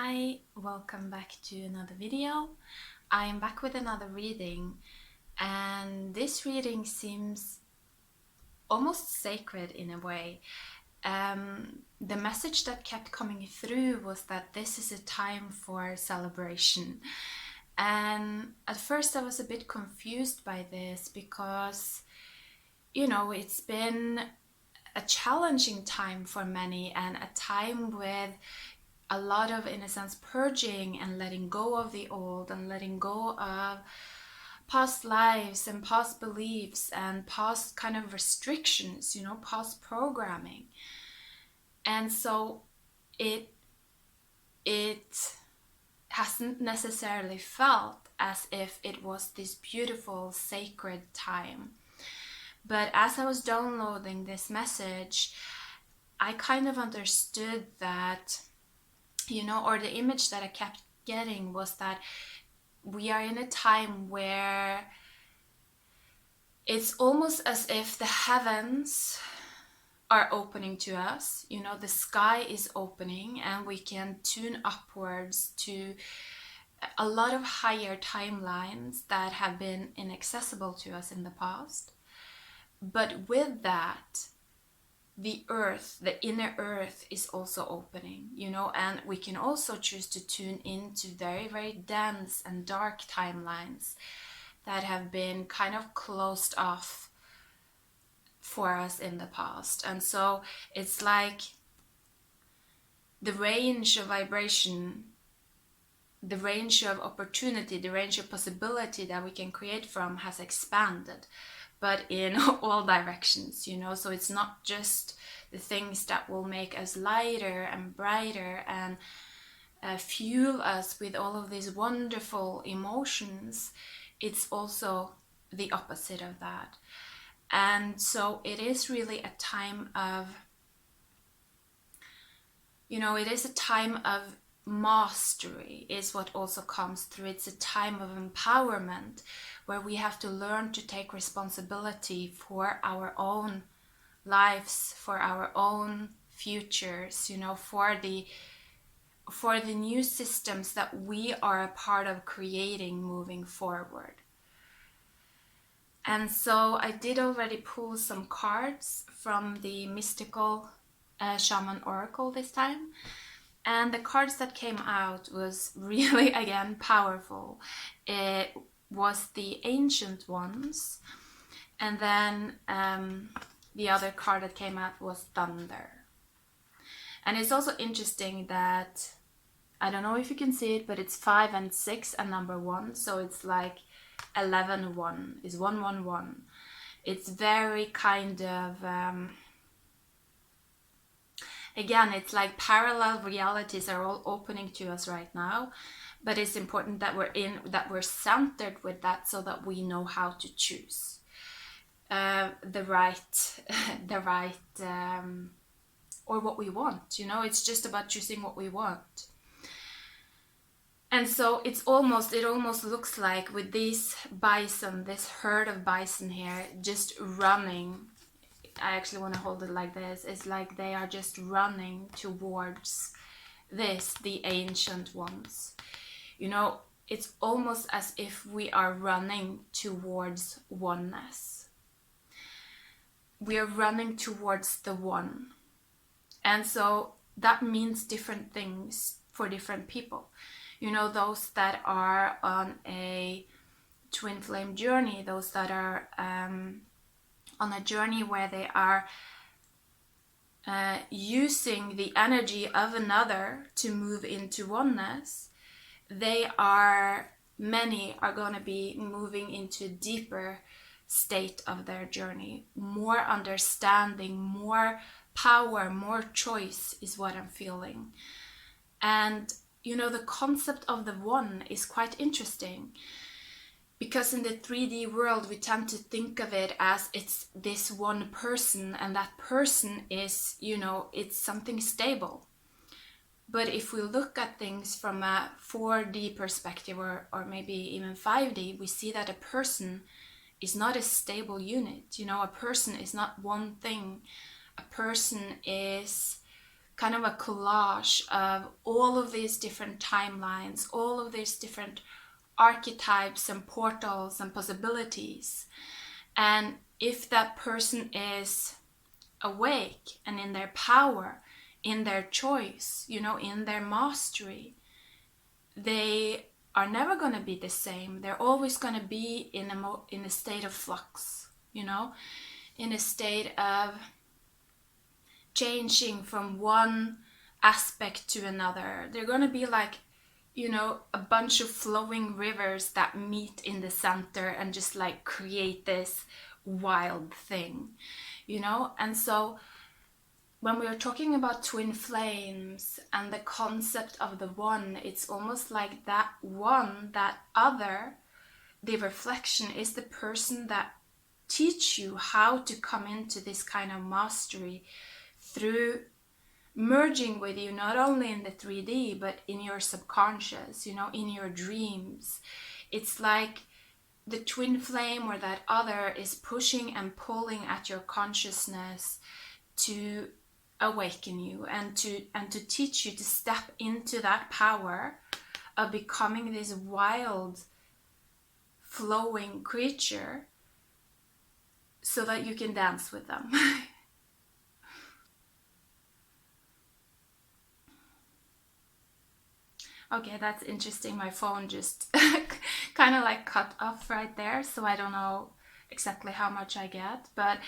Hi, welcome back to another video. I am back with another reading, and this reading seems almost sacred in a way. The message that kept coming through was that this is a time for celebration. And at first I was a bit confused by this because, it's been a challenging time for many and a time with a lot of, in a sense, purging and letting go of the old and letting go of past lives and past beliefs and past kind of restrictions, past programming. And so it hasn't necessarily felt as if it was this beautiful sacred time. But as I was downloading this message, I kind of understood that, or the image that I kept getting was that we are in a time where it's almost as if the heavens are opening to us. The sky is opening and we can tune upwards to a lot of higher timelines that have been inaccessible to us in the past. But with that, the earth, the inner earth, is also opening, and we can also choose to tune into very, very dense and dark timelines that have been kind of closed off for us in the past. And so it's like the range of vibration, the range of opportunity, the range of possibility that we can create from has expanded, but in all directions, so it's not just the things that will make us lighter and brighter and fuel us with all of these wonderful emotions. It's also the opposite of that. And so it is really a time of, it is a time of mastery is what also comes through. It's a time of empowerment where we have to learn to take responsibility for our own lives, for our own futures, for the new systems that we are a part of creating moving forward. And so I did already pull some cards from the mystical shaman oracle this time. And the cards that came out was really, again, powerful. It was the Ancient Ones. And then the other card that came out was Thunder. And it's also interesting that, I don't know if you can see it, but it's 5 and 6 and number 1. So it's like 11-1 is 1-1-1. It's very kind of... again, it's like parallel realities are all opening to us right now, but it's important that we're centered with that so that we know how to choose the right or what we want. It's just about choosing what we want. And so it almost looks like with these bison, this herd of bison here, just running. I actually want to hold it like this. It's like they are just running towards the Ancient Ones. It's almost as if we are running towards oneness. We are running towards the one. And so that means different things for different people. Those that are on a twin flame journey, those that are on a journey where they are using the energy of another to move into oneness, many are going to be moving into a deeper state of their journey. More understanding, more power, more choice is what I'm feeling. And, the concept of the one is quite interesting. Because in the 3D world, we tend to think of it as it's this one person, and that person is, it's something stable. But if we look at things from a 4D perspective, or maybe even 5D, we see that a person is not a stable unit. A person is not one thing. A person is kind of a collage of all of these different timelines, all of these different archetypes and portals and possibilities. And if that person is awake and in their power, in their choice, you know, in their mastery, they are never going to be the same. They're always going to be in a state of flux, you know, in a state of changing from one aspect to another. They're going to be like, you know, a bunch of flowing rivers that meet in the center and just like create this wild thing, you know. And so when we are talking about twin flames and the concept of the one, it's almost like that one, that other, the reflection is the person that teach you how to come into this kind of mastery through merging with you, not only in the 3D, but in your subconscious, you know, in your dreams. It's like the twin flame or that other is pushing and pulling at your consciousness to awaken you and to teach you to step into that power of becoming this wild flowing creature so that you can dance with them. Okay, that's interesting. My phone just kind of like cut off right there, so I don't know exactly how much I got. But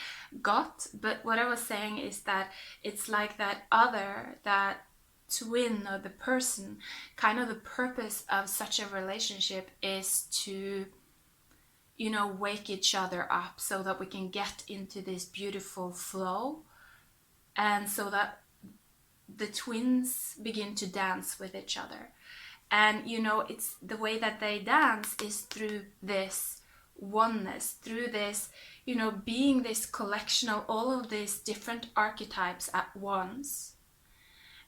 what I was saying is that it's like that other, that twin or the person, kind of the purpose of such a relationship is to, you know, wake each other up so that we can get into this beautiful flow, and so that the twins begin to dance with each other. And you know, it's the way that they dance is through this oneness, through this, you know, being this collection of all of these different archetypes at once,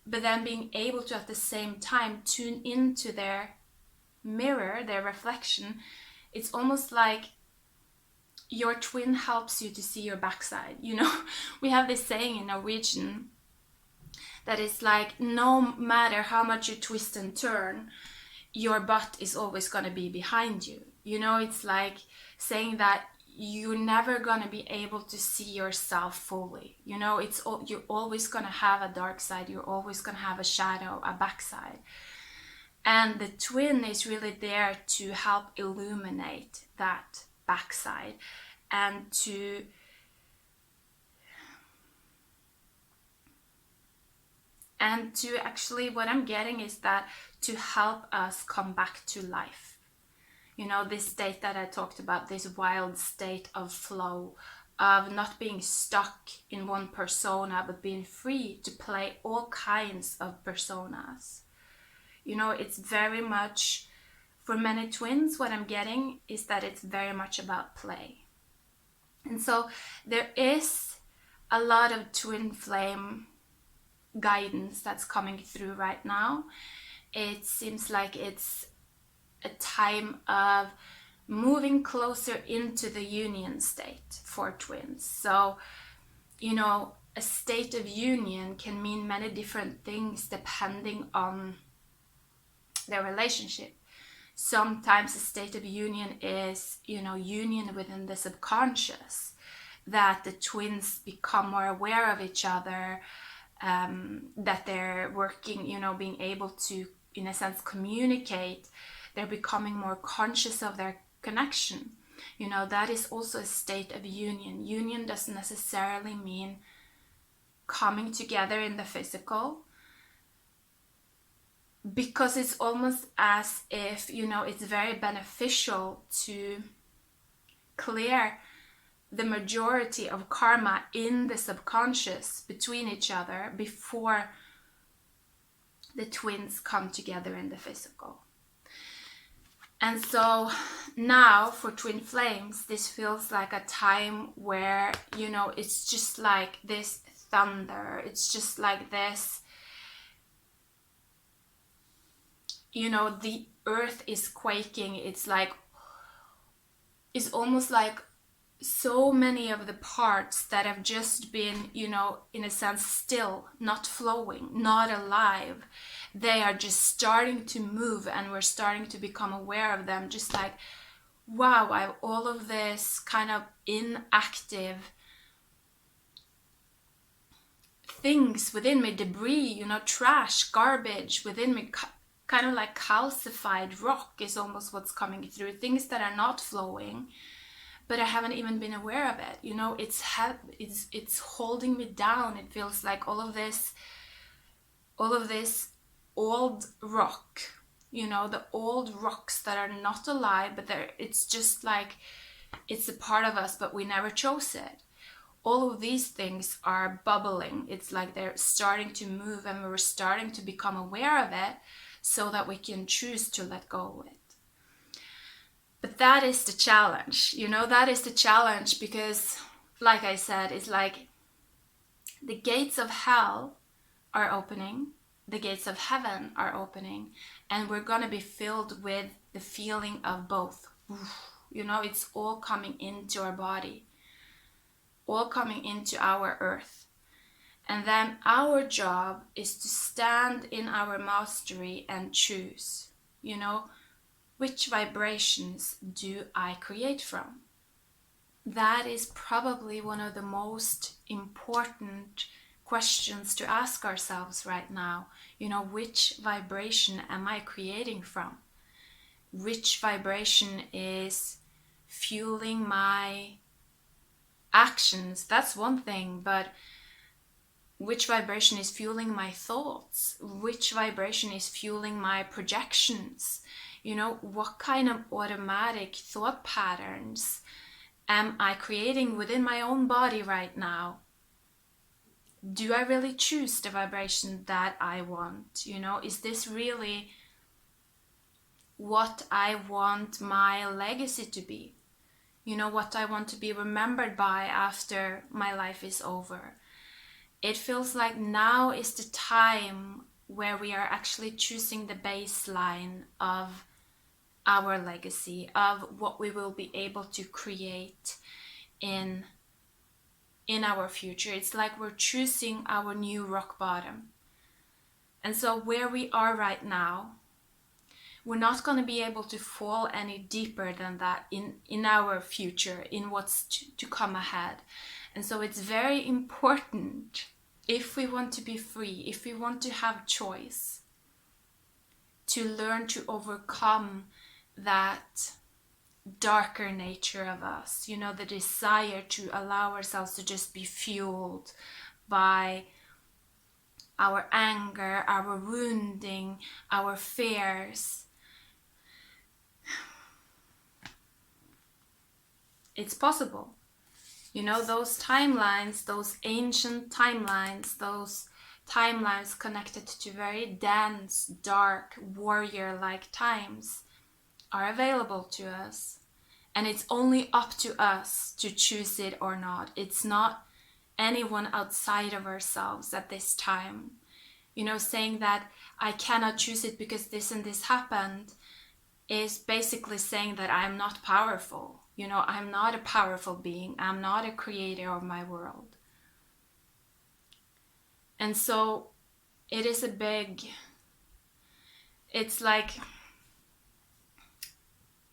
but then being able to at the same time tune into their mirror, their reflection. It's almost like your twin helps you to see your backside, you know. We have this saying in Norwegian that is like, no matter how much you twist and turn, your butt is always going to be behind you. You know, it's like saying that you're never going to be able to see yourself fully. You know, you're always going to have a dark side. You're always going to have a shadow, a backside. And the twin is really there to help illuminate that backside and to actually, what I'm getting is that to help us come back to life. You know, this state that I talked about, this wild state of flow, of not being stuck in one persona, but being free to play all kinds of personas. You know, it's very much, for many twins, what I'm getting is that it's very much about play. And so there is a lot of twin flame guidance that's coming through right now. It seems like it's a time of moving closer into the union state for twins. So, you know, a state of union can mean many different things depending on their relationship. Sometimes a state of union is, you know, union within the subconscious, that the twins become more aware of each other, that they're working, you know, being able to, in a sense, communicate. They're becoming more conscious of their connection. You know, that is also a state of union. Union doesn't necessarily mean coming together in the physical, because it's almost as if, you know, it's very beneficial to clear the majority of karma in the subconscious between each other before the twins come together in the physical. And so now for twin flames, this feels like a time where, you know, it's just like this thunder. It's just like this, you know, the earth is quaking. It's like, it's almost like so many of the parts that have just been, you know, in a sense still, not flowing, not alive, they are just starting to move, and we're starting to become aware of them. Just like, wow, I have all of this kind of inactive things within me, debris, you know, trash, garbage within me, kind of like calcified rock is almost what's coming through, things that are not flowing, but I haven't even been aware of it. You know, it's holding me down. It feels like all of this old rock, you know, the old rocks that are not alive, but it's just like it's a part of us, but we never chose it. All of these things are bubbling. It's like they're starting to move, and we're starting to become aware of it so that we can choose to let go of it. But that is the challenge, you know, that is the challenge, because like I said, it's like the gates of hell are opening, the gates of heaven are opening, and we're going to be filled with the feeling of both. You know, it's all coming into our body, all coming into our earth. And then our job is to stand in our mastery and choose, you know, which vibrations do I create from? That is probably one of the most important questions to ask ourselves right now. You know, which vibration am I creating from? Which vibration is fueling my actions? That's one thing, but which vibration is fueling my thoughts? Which vibration is fueling my projections? You know, what kind of automatic thought patterns am I creating within my own body right now? Do I really choose the vibration that I want? You know, is this really what I want my legacy to be? You know, what I want to be remembered by after my life is over? It feels like now is the time where we are actually choosing the baseline of our legacy, of what we will be able to create in our future. It's like we're choosing our new rock bottom. And so where we are right now, we're not going to be able to fall any deeper than that in our future, in what's to come ahead. And so it's very important, if we want to be free, if we want to have choice, to learn to overcome that darker nature of us, you know, the desire to allow ourselves to just be fueled by our anger, our wounding, our fears. It's possible. You know, those timelines, those ancient timelines, those timelines connected to very dense, dark, warrior-like times are available to us. And it's only up to us to choose it or not. It's not anyone outside of ourselves at this time. You know, saying that I cannot choose it because this and this happened is basically saying that I'm not powerful. You know, I'm not a powerful being. I'm not a creator of my world. And so it is it's like,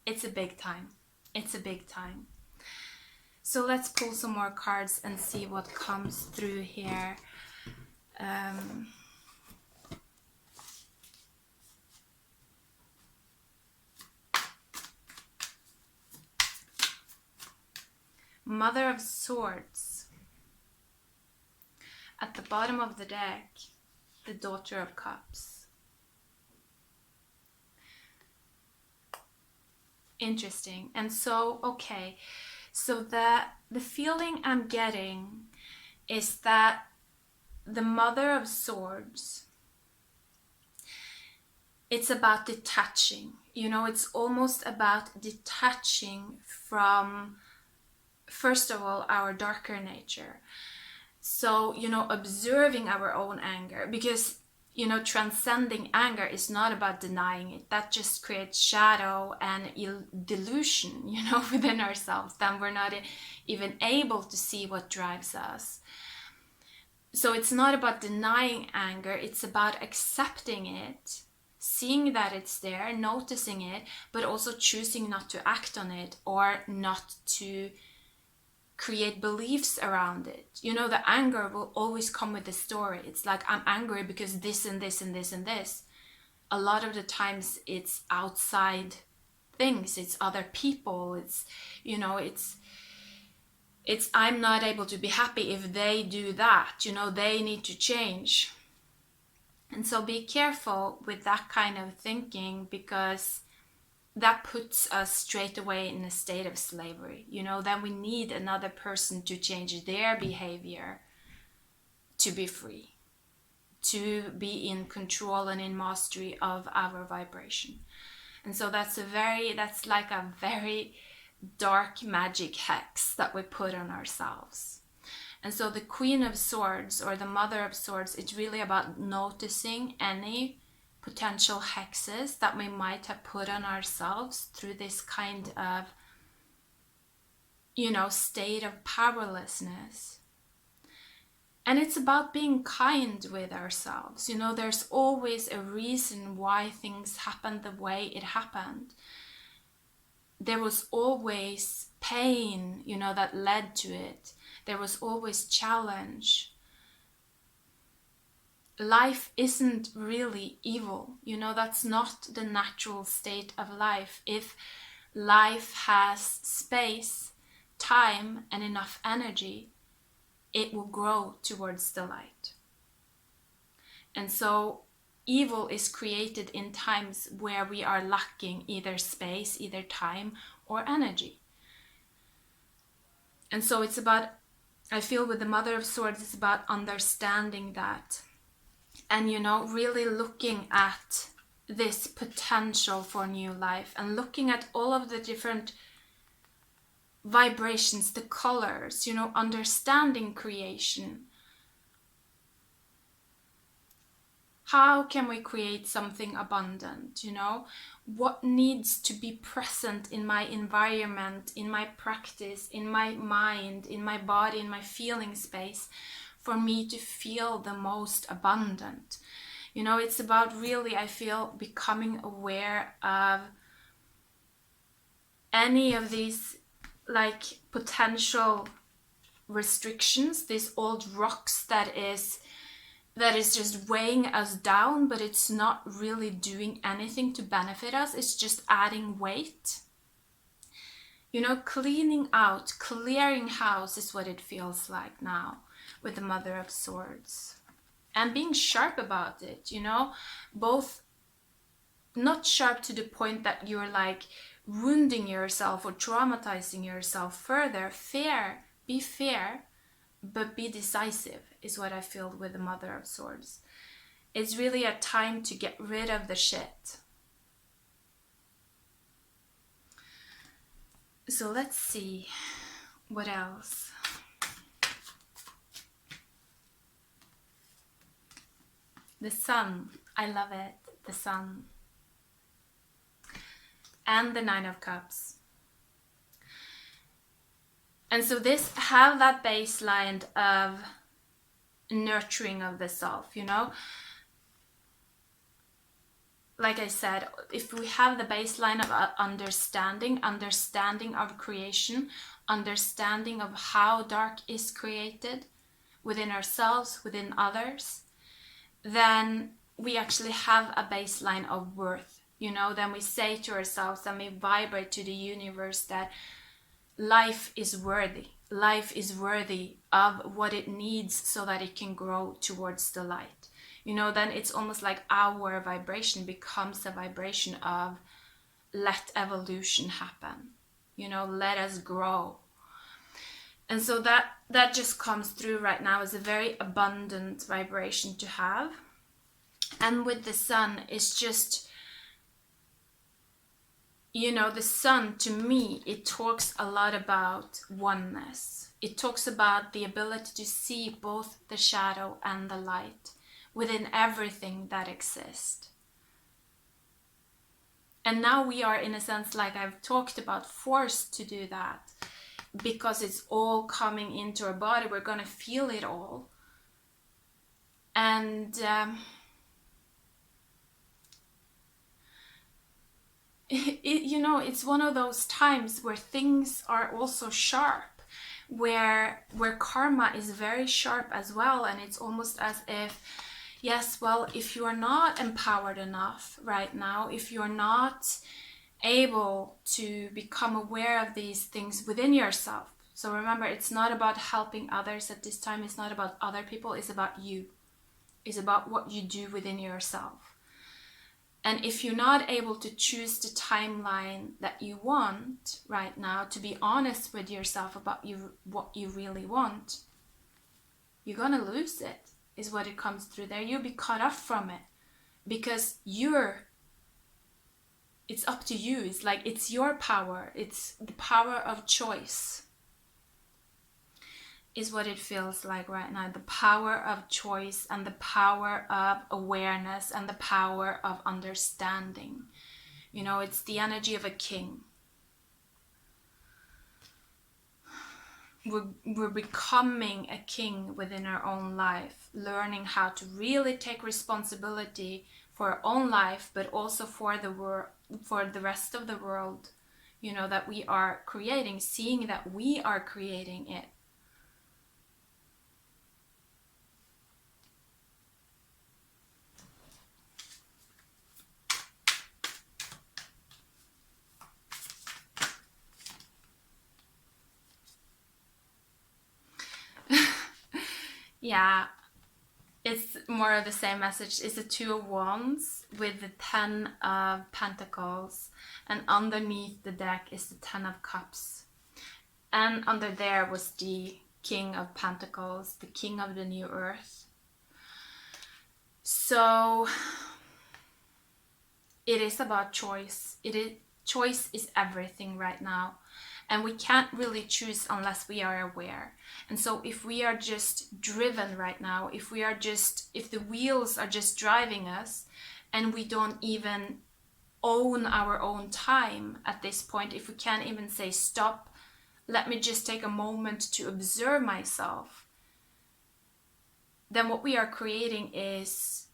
it's a big time. It's a big time. So let's pull some more cards and see what comes through here. Mother of Swords. At the bottom of the deck, the Daughter of Cups. Interesting. And so, okay, so the feeling I'm getting is that the Mother of Swords, it's about detaching. You know, it's almost about detaching from, first of all, our darker nature. So, you know, observing our own anger, because transcending anger is not about denying it. That just creates shadow and delusion, within ourselves. Then we're not even able to see what drives us. So it's not about denying anger, it's about accepting it, seeing that it's there, noticing it, but also choosing not to act on it or not to create beliefs around it. The anger will always come with a story. It's like, I'm angry because this and this and this and this. A lot of the times it's outside things, it's other people, it's I'm not able to be happy if they do that, they need to change. And so be careful with that kind of thinking, because that puts us straight away in a state of slavery. Then we need another person to change their behavior to be free, to be in control and in mastery of our vibration. And so that's like a very dark magic hex that we put on ourselves. And so the Queen of Swords, or the Mother of Swords, it's really about noticing any potential hexes that we might have put on ourselves through this kind of state of powerlessness. And it's about being kind with ourselves. There's always a reason why things happened the way it happened. There was always pain, that led to it. There was always challenge. Life isn't really evil. That's not the natural state of life. If life has space, time, and enough energy, it will grow towards the light. And so evil is created in times where we are lacking either space, either time, or energy. And so it's about, I feel with the Mother of Swords, it's about understanding that. And, really looking at this potential for new life and looking at all of the different vibrations, the colors, understanding creation. How can we create something abundant? What needs to be present in my environment, in my practice, in my mind, in my body, in my feeling space for me to feel the most abundant? It's about really, I feel, becoming aware of any of these potential restrictions, these old rocks that is just weighing us down, but it's not really doing anything to benefit us. It's just adding weight. Cleaning out, clearing house is what it feels like now with the Mother of Swords. And being sharp about it, both not sharp to the point that you're wounding yourself or traumatizing yourself further. Be fair, but be decisive is what I feel with the Mother of Swords. It's really a time to get rid of the shit. So let's see what else. The Sun, I love it, the Sun. And the Nine of Cups. And so this have that baseline of nurturing of the self, Like I said, if we have the baseline of understanding of creation, understanding of how dark is created within ourselves, within others, then we actually have a baseline of worth, then we say to ourselves and we vibrate to the universe that life is worthy of what it needs so that it can grow towards the light. Then it's almost like our vibration becomes a vibration of let evolution happen, let us grow. And so that just comes through right now as a very abundant vibration to have. And with the Sun, it's just, the Sun, to me, it talks a lot about oneness. It talks about the ability to see both the shadow and the light within everything that exists. And now we are, in a sense, like I've talked about, forced to do that because it's all coming into our body. We're going to feel it all. And it's one of those times where things are also sharp, where karma is very sharp as well. And it's almost as if, yes, well, if you are not empowered enough right now, if you're not able to become aware of these things within yourself. So remember, it's not about helping others at this time. It's not about other people. It's about you. It's about what you do within yourself. And if you're not able to choose the timeline that you want right now, to be honest with yourself about what you really want, you're gonna lose it, is what it comes through there. You'll be cut off from it because it's up to you. It's like, it's your power. It's the power of choice is what it feels like right now. The power of choice and the power of awareness and the power of understanding. It's the energy of a king. We're becoming a king within our own life, learning how to really take responsibility for our own life, but also for the world, for the rest of the world, that we are creating, seeing that we are creating it. Yeah, it's more of the same message. It's the Two of Wands with the 10 of Pentacles, and underneath the deck is the 10 of Cups. And under there was the King of Pentacles, the King of the New Earth. So it is about choice. Choice is everything right now. And we can't really choose unless we are aware. And so if we are just driven right now, if the wheels are just driving us and we don't even own our own time at this point, if we can't even say, stop, let me just take a moment to observe myself, then what we are creating is,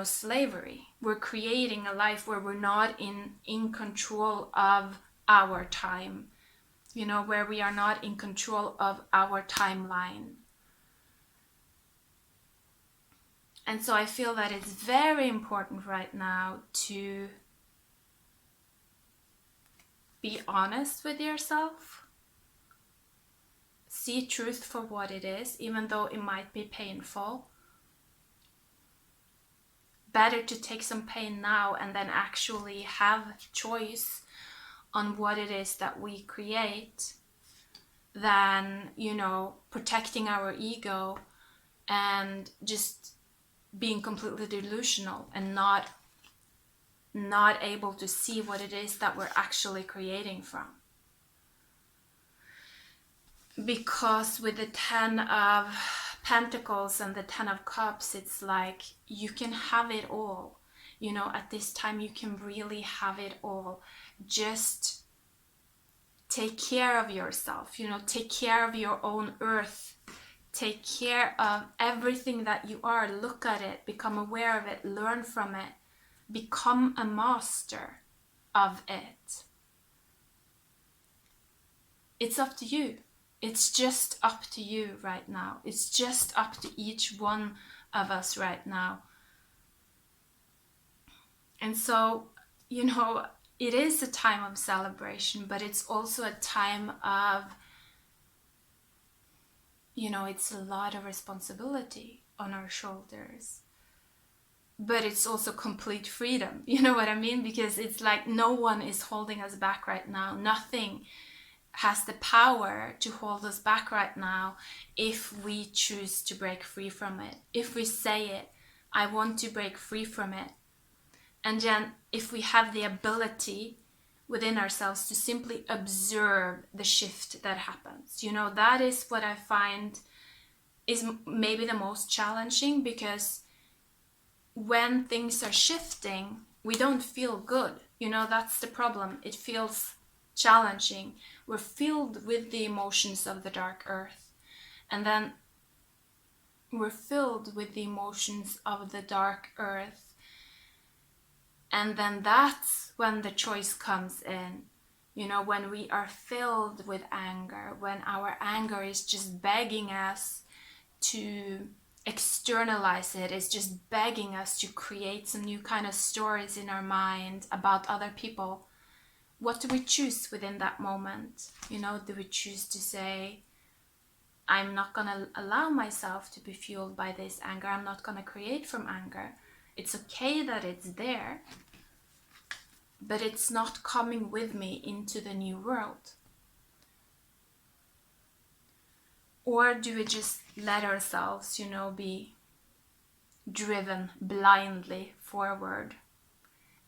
slavery. We're creating a life where we're not in control of our time. Where we are not in control of our timeline. And so I feel that it's very important right now to be honest with yourself. See truth for what it is, even though it might be painful. Better to take some pain now and then actually have choice on what it is that we create than, protecting our ego and just being completely delusional and not able to see what it is that we're actually creating from. Because with the 10 of Pentacles and the 10 of Cups, it's like you can have it all. At this time you can really have it all. Just take care of yourself, take care of your own earth, take care of everything that you are. Look at it, become aware of it, learn from it, become a master of it. It's up to you. It's just up to you right now. It's just up to each one of us right now. And so, it is a time of celebration, but it's also a time of, it's a lot of responsibility on our shoulders. But it's also complete freedom, you know what I mean? Because it's like no one is holding us back right now. Nothing has the power to hold us back right now if we choose to break free from it. If we say it, I want to break free from it. And then if we have the ability within ourselves to simply observe the shift that happens, that is what I find is maybe the most challenging, because when things are shifting, we don't feel good. You know, that's the problem. It feels challenging. We're filled with the emotions of the dark earth. And then we're filled with the emotions of the dark earth. And then that's when the choice comes in. You know, when we are filled with anger, when our anger is just begging us to externalize it, is just begging us to create some new kind of stories in our mind about other people. What do we choose within that moment? You know, do we choose to say, I'm not going to allow myself to be fueled by this anger. I'm not going to create from anger. It's okay that it's there, but it's not coming with me into the new world. Or do we just let ourselves, you know, be driven blindly forward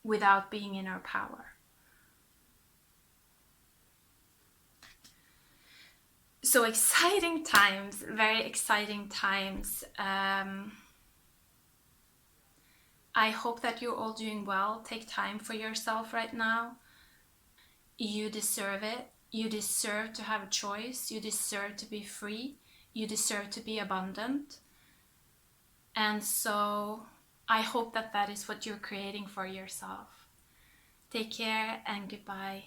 without being in our power? So exciting times, very exciting times. I hope that you're all doing well. Take time for yourself right now. You deserve it. You deserve to have a choice. You deserve to be free. You deserve to be abundant. And so I hope that that is what you're creating for yourself. Take care and goodbye.